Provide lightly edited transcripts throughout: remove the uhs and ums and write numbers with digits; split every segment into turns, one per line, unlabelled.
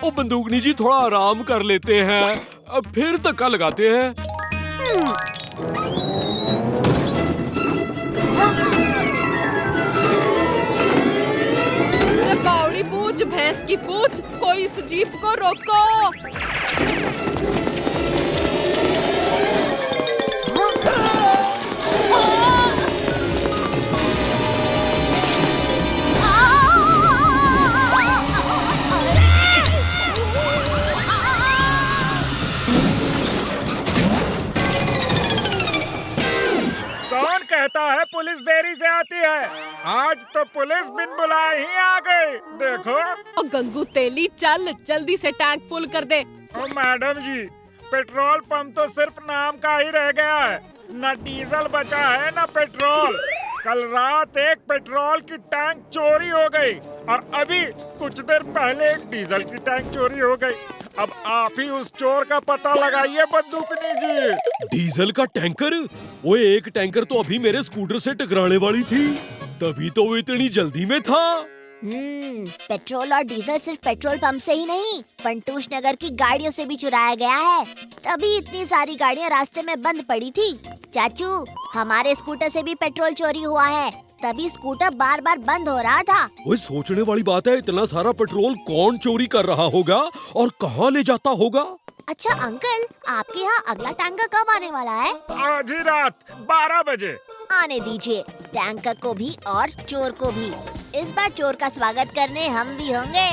ओ बंदूकनी जी, थोड़ा आराम कर लेते हैं, अब फिर धक्का लगाते हैं।
अरे बावड़ी पूछ, भैंस की पूछ, कोई इस जीप को रोको।
कौन कहता है पुलिस देरी से आती है? आज तो पुलिस बिन बुलाए ही आ गई। देखो।
और गंगू तेली, चल जल्दी से टैंक फुल कर दे।
ओ मैडम जी, पेट्रोल पंप तो सिर्फ नाम का ही रह गया है, न डीजल बचा है न पेट्रोल। कल रात एक पेट्रोल की टैंक चोरी हो गई और अभी कुछ देर पहले एक डीजल की टैंक चोरी हो गई। अब आप ही उस चोर का पता लगाइए बंदूकनी जी।
डीजल का टैंकर? वो एक टैंकर तो अभी मेरे स्कूटर से टकराने वाली थी, तभी तो वो इतनी जल्दी में था।
पेट्रोल और डीजल सिर्फ पेट्रोल पंप से ही नहीं, फंटूश नगर की गाड़ियों से भी चुराया गया है, तभी इतनी सारी गाड़ियां रास्ते में बंद पड़ी थी। चाचू, हमारे स्कूटर से भी पेट्रोल चोरी हुआ है, तभी स्कूटर बार बार बंद हो रहा था।
वो सोचने वाली बात है, इतना सारा पेट्रोल कौन चोरी कर रहा होगा और कहाँ ले जाता होगा?
अच्छा अंकल, आपके यहाँ अगला टैंकर कब आने वाला है?
आज ही रात 12 बजे।
आने दीजिए, टैंकर को भी और चोर को भी। इस बार चोर का स्वागत करने हम भी होंगे।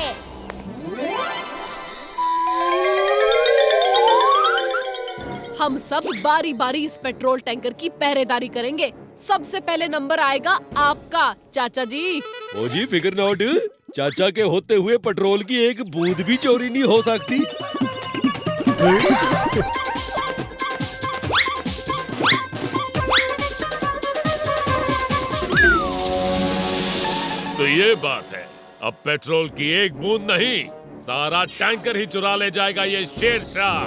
हम सब बारी बारी इस पेट्रोल टैंकर की पहरेदारी करेंगे। सबसे पहले नंबर आएगा आपका, चाचा जी।
ओ जी, फिक्र नॉट, चाचा के होते हुए पेट्रोल की एक बूंद भी चोरी नहीं हो सकती।
तो ये बात है, अब पेट्रोल की एक बूंद नहीं, सारा टैंकर ही चुरा ले जाएगा ये शेरशाह।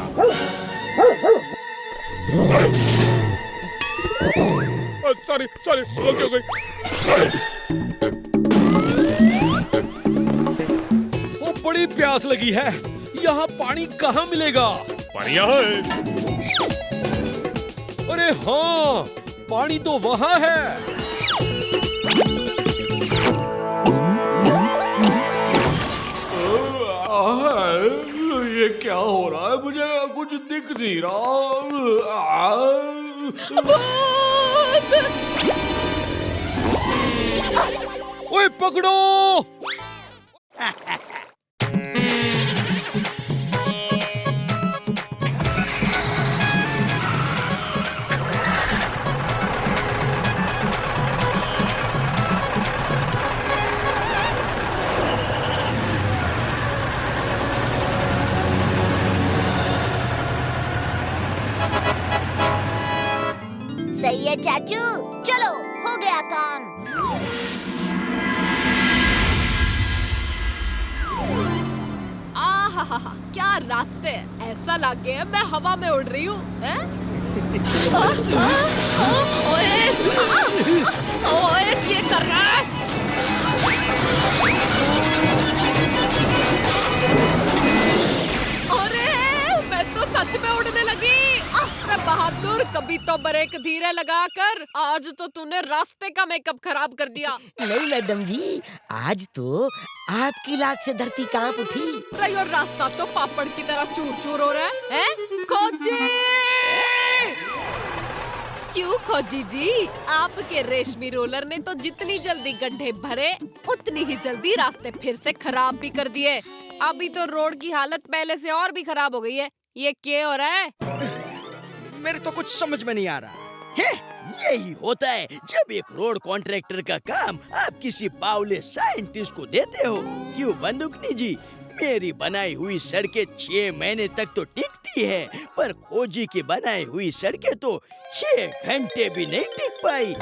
सॉरी सॉरी, गलती हो गई। वो बड़ी प्यास लगी है, यहाँ पानी कहाँ मिलेगा?
पानी यहाँ है।
अरे हाँ, पानी तो वहाँ है। ये क्या हो रहा है? मुझे कुछ दिख नहीं रहा। ओए पकड़ो!
सही है चाचू, चलो हो गया काम।
आहाहा, क्या रास्ते! ऐसा लगे है मैं हवा में उड़ रही हूँ। ओए, ओए, क्या कर रहा है? अरे, मैं तो सच में उड़ने लगी। बहादुर, कभी तो ब्रेक धीरे लगाकर, आज तो तूने रास्ते का मेकअप खराब कर दिया।
नहीं मैडम जी, आज तो आपकी लात से धरती कांप उठी।
रही और रास्ता तो पापड़ की तरह चूर चूर हो रहा है? खोजी! क्यों खोजी जी? आपके रेशमी रोलर ने तो जितनी जल्दी गड्ढे भरे, उतनी ही जल्दी रास्ते फिर से खराब भी कर दिए। अभी तो रोड की हालत पहले से और भी खराब हो गई है। ये क्या हो रहा है?
मेरे तो कुछ समझ में नहीं आ रहा है। यही होता है जब एक रोड कॉन्ट्रैक्टर का काम आप किसी बावले साइंटिस्ट को देते हो। क्यों बंदूकनी जी, मेरी बनाई हुई सड़कें 6 महीने तक तो टिकती है, पर खोजी की बनाई हुई सड़कें तो 6 घंटे भी नहीं टिक पाई।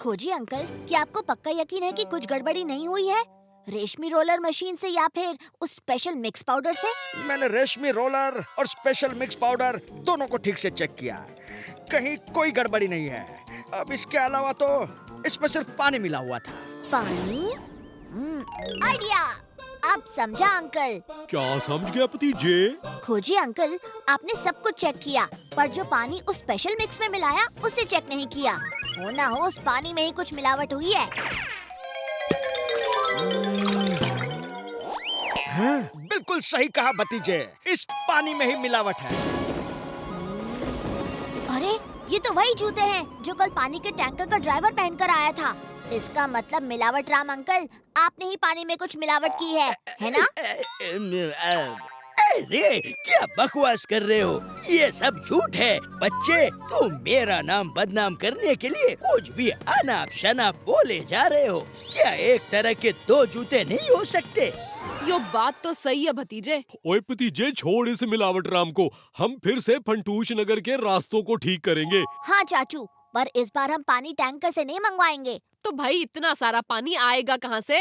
खोजी अंकल, क्या आपको पक्का यकीन है कि कुछ गड़बड़ी नहीं हुई है? रेशमी रोलर मशीन से या फिर उस स्पेशल मिक्स पाउडर से?
मैंने रेशमी रोलर और स्पेशल मिक्स पाउडर दोनों को ठीक से चेक किया, कहीं कोई गड़बड़ी नहीं है। अब इसके अलावा तो इसमें सिर्फ पानी मिला हुआ था।
पानी? आइडिया। अब समझा अंकल?
क्या समझ गया भतीजे?
खोजिए अंकल, आपने सब कुछ चेक किया, पर जो पानी उस स्पेशल मिक्स में मिलाया उसे चेक नहीं किया। हो ना हो उस पानी में ही कुछ मिलावट हुई है।
हाँ, बिल्कुल सही कहा भतीजे, इस पानी में ही मिलावट है।
अरे ये तो वही जूते हैं जो कल पानी के टैंकर का ड्राइवर पहनकर आया था। इसका मतलब मिलावट राम अंकल, आपने ही पानी में कुछ मिलावट की है ना?
अरे क्या बकवास कर रहे हो, ये सब झूठ है। बच्चे, तुम मेरा नाम बदनाम करने के लिए कुछ भी अनाप शनाप बोले जा रहे हो। क्या एक तरह के दो जूते नहीं हो सकते?
यो बात तो सही है भतीजे।
ओए भतीजे, छोड़ इस मिलावट राम को। हम फिर से फंटूश नगर के रास्तों को ठीक करेंगे।
हाँ चाचू, पर इस बार हम पानी टैंकर से नहीं मंगवाएंगे।
तो भाई इतना सारा पानी आएगा कहाँ से?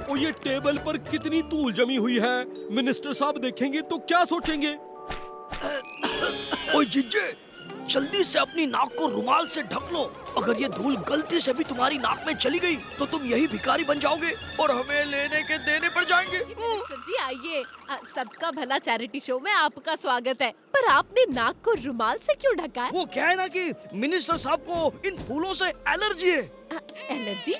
ओ ये टेबल पर कितनी धूल जमी हुई है। मिनिस्टर साहब देखेंगे तो क्या सोचेंगे?
ओए जीजे, जल्दी से अपनी नाक को रुमाल से ढक लो। अगर ये धूल गलती से भी तुम्हारी नाक में चली गई तो तुम यही भिखारी बन जाओगे और हमें लेने के देने पड़ जाएंगे।
मिनिस्टर जी आइए, सबका भला चैरिटी शो में आपका स्वागत है। पर आपने नाक को रुमाल से क्यों ढका है?
वो क्या है ना कि मिनिस्टर साहब को इन फूलों से एलर्जी है।
एलर्जी?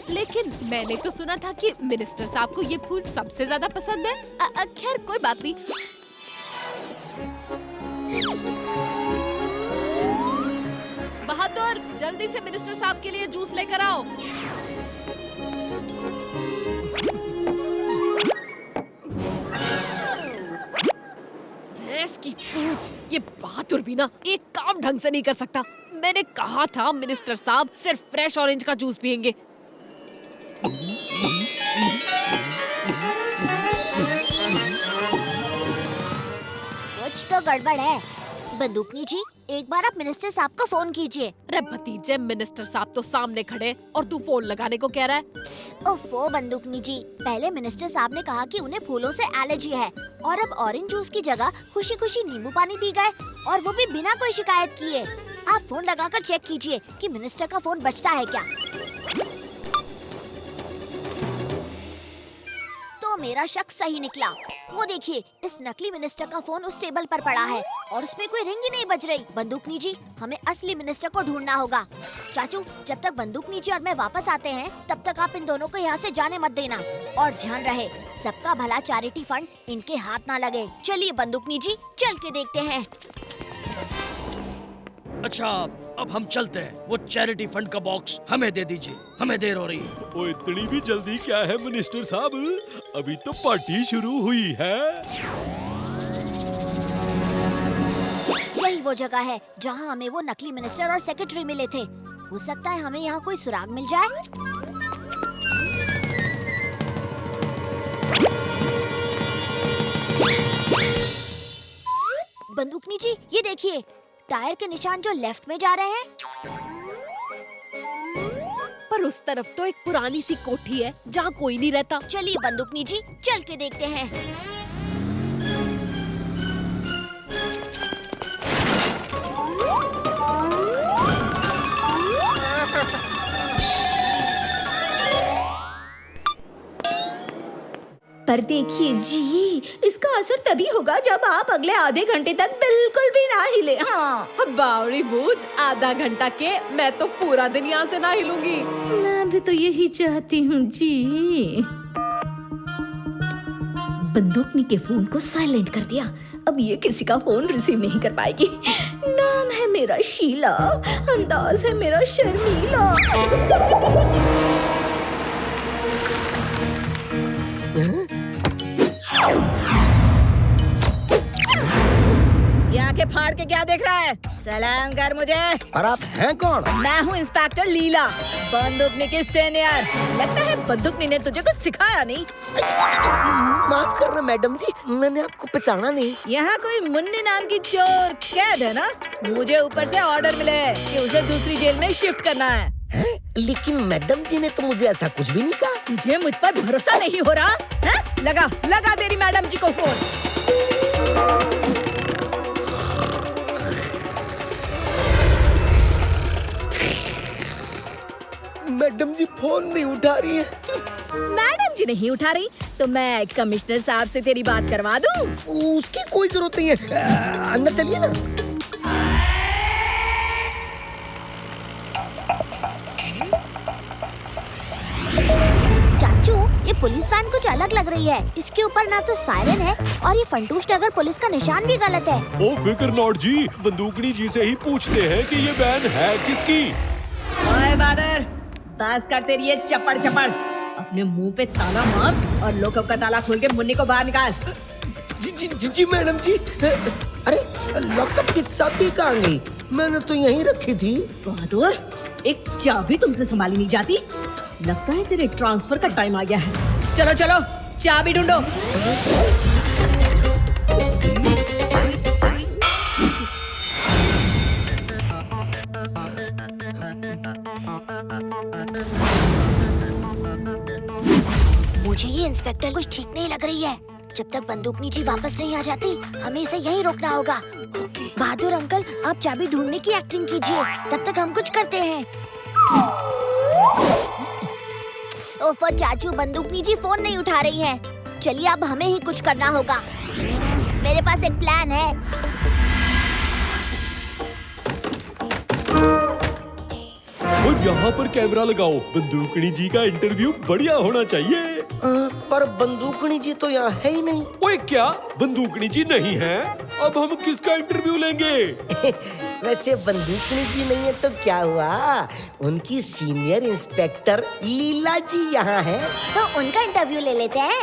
लेकिन मैंने तो सुना था कि मिनिस्टर साहब को ये फूल सबसे ज्यादा पसंद है। खैर कोई बात नहीं। बहादुर, जल्दी से मिनिस्टर साहब के लिए जूस लेकर आओ। भैंस की पूंछ, ये बहादुर भी ना एक काम ढंग से नहीं कर सकता। मैंने कहा था मिनिस्टर साहब सिर्फ फ्रेश ऑरेंज का जूस पियेंगे।
कुछ तो गड़बड़ है। बंदूकनी जी, एक बार आप मिनिस्टर साहब को फोन कीजिए।
अरे भतीजे, मिनिस्टर साहब तो सामने खड़े और तू फोन लगाने को कह रहा है?
ओफो बंदूकनी जी, पहले मिनिस्टर साहब ने कहा कि उन्हें फूलों से एलर्जी है और अब ऑरेंज जूस की जगह खुशी खुशी नींबू पानी पी गए, और वो भी बिना कोई शिकायत किए। आप फोन लगाकर चेक कीजिए कि मिनिस्टर का फोन बजता है क्या। तो मेरा शक सही निकला। वो देखिए, इस नकली मिनिस्टर का फोन उस टेबल पर पड़ा है और उसमें कोई रिंग ही नहीं बज रही। बंदूकनी जी, हमें असली मिनिस्टर को ढूंढना होगा। चाचू, जब तक बंदूकनी जी और मैं वापस आते हैं तब तक आप इन दोनों को यहाँ से जाने मत देना, और ध्यान रहे सबका भला चैरिटी फंड इनके हाथ ना लगे। चलिए बंदूकनी जी, चल के देखते हैं।
अच्छा, अब हम चलते हैं। वो चैरिटी फंड का बॉक्स हमें दे दीजिए, हमें देर हो रही है।
ओ इतनी भी जल्दी क्या है मिनिस्टर साहब, अभी तो पार्टी शुरू हुई है।
यही वो जगह है जहाँ हमें वो नकली मिनिस्टर और सेक्रेटरी मिले थे। हो सकता है हमें यहाँ कोई सुराग मिल जाए। बंदूकनी जी, ये देखिए, टायर के निशान जो लेफ्ट में जा रहे हैं।
पर उस तरफ तो एक पुरानी सी कोठी है जहाँ कोई नहीं रहता।
चलिए बंदूकनी जी, चल के देखते हैं।
पर देखिए जी, इसका असर तभी होगा जब आप अगले आधे घंटे तक बिल्कुल भी ना हिले। हाँ,
बावड़ी बूझ, आधा घंटा के मैं तो पूरा दिन यहाँ से ना हिलूंगी।
मैं भी तो यही चाहती हूँ जी। बंदूकनी के फोन को साइलेंट कर दिया। अब ये किसी का फोन रिसीव नहीं कर पाएगी। नाम है मेरा शीला, अंदाज है मेरा शर्मीला।
यहाँ के फाड़ के क्या देख रहा है? सलाम कर मुझे।
और आप हैं कौन?
मैं हूँ इंस्पेक्टर लीला, बंदूकनी की सीनियर। लगता है बंदूकनी ने तुझे कुछ सिखाया नहीं।
माफ करना मैडम जी, मैंने आपको पहचाना नहीं।
यहाँ कोई मुन्नी नाम की चोर कैद है ना? मुझे ऊपर से ऑर्डर मिले कि उसे दूसरी जेल में शिफ्ट करना है।
लेकिन मैडम जी ने तो मुझे ऐसा कुछ भी नहीं कहा।
तुझे मुझ पर भरोसा नहीं हो रहा है? लगा लगा तेरी मैडम जी को फोन।
मैडम जी फोन नहीं उठा रही है।
मैडम जी नहीं उठा रही तो मैं कमिश्नर साहब से तेरी बात करवा दूं।
उसकी कोई जरूरत नहीं है। अंदर चलिए ना।
चाचू, ये पुलिस वैन कुछ अलग लग रही है। इसके ऊपर ना तो सायरन है और ये फंटूश नगर पुलिस का निशान भी गलत है।
ओ फिक्र नॉट जी, बंदूकनी जी से ही पूछते हैं कि ये वैन है किसकी।
ओए बादर, बस करते रहिए चपड़ चपड़। अपने मुंह पे ताला मार और लॉकअप का ताला खोल के मुन्नी को बाहर निकाल।
जी मैडम जी। अरे लॉकअप की चाबी कहाँ गई? मैंने तो यहीं रखी थी।
बहादुर, एक चाबी तुमसे संभाली नहीं जाती। लगता है तेरे ट्रांसफर का टाइम आ गया है। चलो चलो चाबी ढूंढो।
मुझे ये इंस्पेक्टर कुछ ठीक नहीं लग रही है। जब तक बंदूकनी जी वापस नहीं आ जाती, हमें इसे यहीं रोकना होगा। बहादुर अंकल, आप चाबी ढूंढने की एक्टिंग कीजिए, तब तक हम कुछ करते हैं। ओफो चाचू, बंदूकनी जी फोन नहीं उठा रही हैं। चलिए अब हमें ही कुछ करना होगा। मेरे पास एक प्लान है।
और यहाँ पर कैमरा लगाओ, बंदूकनी जी का इंटरव्यू बढ़िया होना चाहिए।
पर बंदूकनी जी तो यहाँ है ही नहीं।
ओए क्या, बंदूकनी जी नहीं है? अब हम किसका इंटरव्यू लेंगे?
वैसे बंदूकनी जी नहीं है तो क्या हुआ? उनकी सीनियर इंस्पेक्टर लीला जी यहाँ है।
तो उनका इंटरव्यू ले लेते हैं।